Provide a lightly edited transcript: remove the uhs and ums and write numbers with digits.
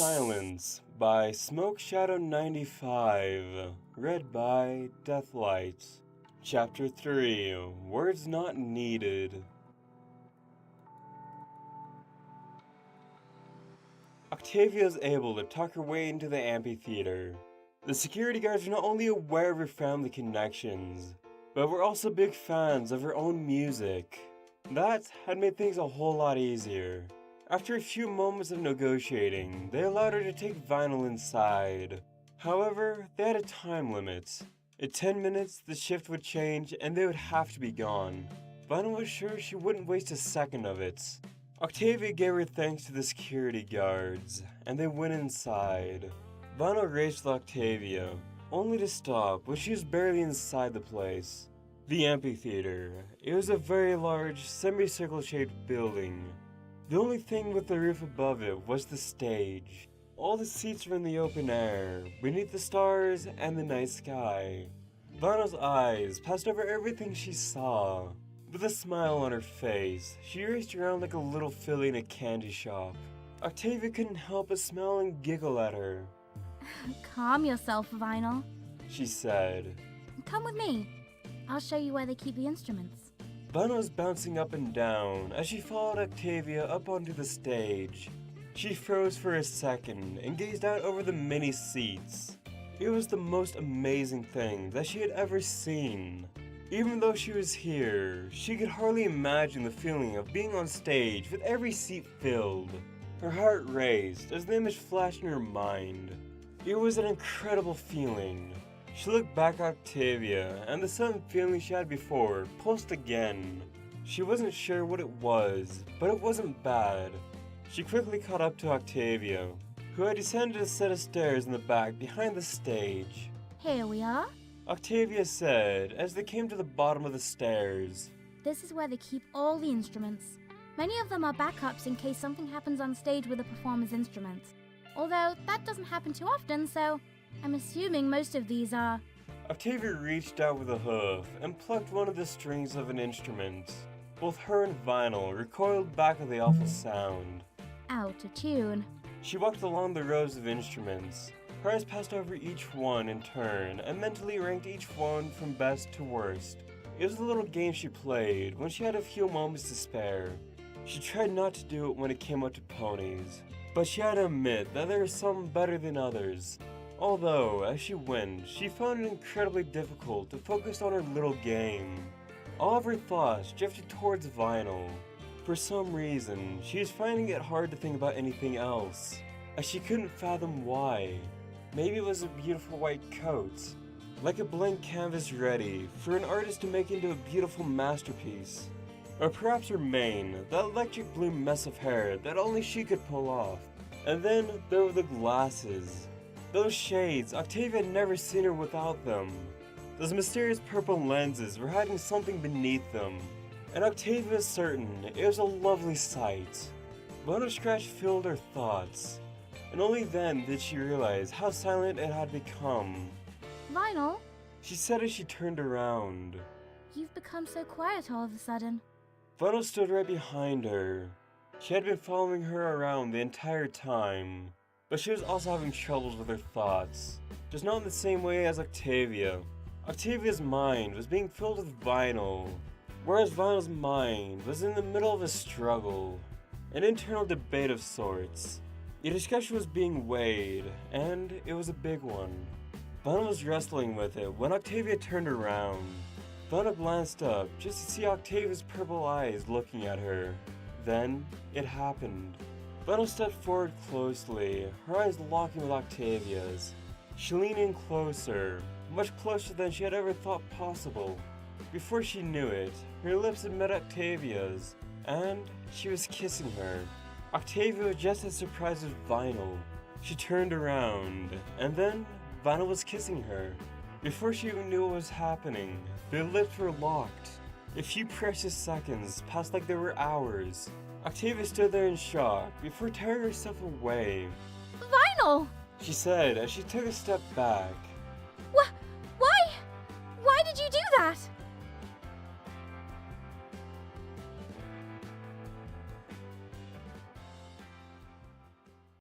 Silence by Smoke Shadow 95, read by Deathlight. Chapter 3, Words Not Needed. Octavia is able to talk her way into the amphitheater. The security guards are not only aware of her family connections, but were also big fans of her own music. That had made things a whole lot easier. After a few moments of negotiating, they allowed her to take Vinyl inside. However, they had a time limit. In 10 minutes, the shift would change and they would have to be gone. Vinyl was sure she wouldn't waste a second of it. Octavia gave her thanks to the security guards, and they went inside. Vinyl raced with Octavia, only to stop when she was barely inside the place. The amphitheater. It was a very large, semicircle shaped building. The only thing with the roof above it was the stage. All the seats were in the open air, beneath the stars and the night sky. Vinyl's eyes passed over everything she saw. With a smile on her face, she raced around like a little filly in a candy shop. Octavia couldn't help but smile and giggle at her. Calm yourself, Vinyl, she said. Come with me. I'll show you where they keep the instruments. Vinyl was bouncing up and down as she followed Octavia up onto the stage. She froze for a second and gazed out over the many seats. It was the most amazing thing that she had ever seen. Even though she was here, she could hardly imagine the feeling of being on stage with every seat filled. Her heart raced as the image flashed in her mind. It was an incredible feeling. She looked back at Octavia, and the same feeling she had before pulsed again. She wasn't sure what it was, but it wasn't bad. She quickly caught up to Octavia, who had descended a set of stairs in the back behind the stage. Here we are. Octavia said as they came to the bottom of the stairs. This is where they keep all the instruments. Many of them are backups in case something happens on stage with the performer's instruments. Although that doesn't happen too often, so I'm assuming most of these are... Octavia reached out with a hoof and plucked one of the strings of an instrument. Both her and Vinyl recoiled back at the awful sound. Out of tune. She walked along the rows of instruments. Her eyes passed over each one in turn and mentally ranked each one from best to worst. It was a little game she played when she had a few moments to spare. She tried not to do it when it came up to ponies, but she had to admit that there were some better than others. Although, as she went, she found it incredibly difficult to focus on her little game. All of her thoughts drifted towards Vinyl. For some reason, she was finding it hard to think about anything else, as she couldn't fathom why. Maybe it was a beautiful white coat, like a blank canvas ready for an artist to make into a beautiful masterpiece. Or perhaps her mane, that electric blue mess of hair that only she could pull off. And then there were the glasses. Those shades, Octavia had never seen her without them. Those mysterious purple lenses were hiding something beneath them, and Octavia was certain it was a lovely sight. Bono Scratch filled her thoughts, and only then did she realize how silent it had become. Vinyl, She said as she turned around. you've become so quiet all of a sudden. Vinyl stood right behind her. She had been following her around the entire time. But she was also having troubles with her thoughts, just not in the same way as Octavia. Octavia's mind was being filled with Vinyl, whereas Vinyl's mind was in the middle of a struggle, an internal debate of sorts. The discussion was being weighed, and it was a big one. Vinyl was wrestling with it when Octavia turned around. Vinyl glanced up just to see Octavia's purple eyes looking at her. Then, it happened. Vinyl stepped forward closely, her eyes locking with Octavia's. She leaned in closer, much closer than she had ever thought possible. Before she knew it, her lips had met Octavia's, and she was kissing her. Octavia was just as surprised as Vinyl. She turned around, and then Vinyl was kissing her. Before she even knew what was happening, their lips were locked. A few precious seconds passed like they were hours. Octavia stood there in shock before tearing herself away. Vinyl! She said as she took a step back.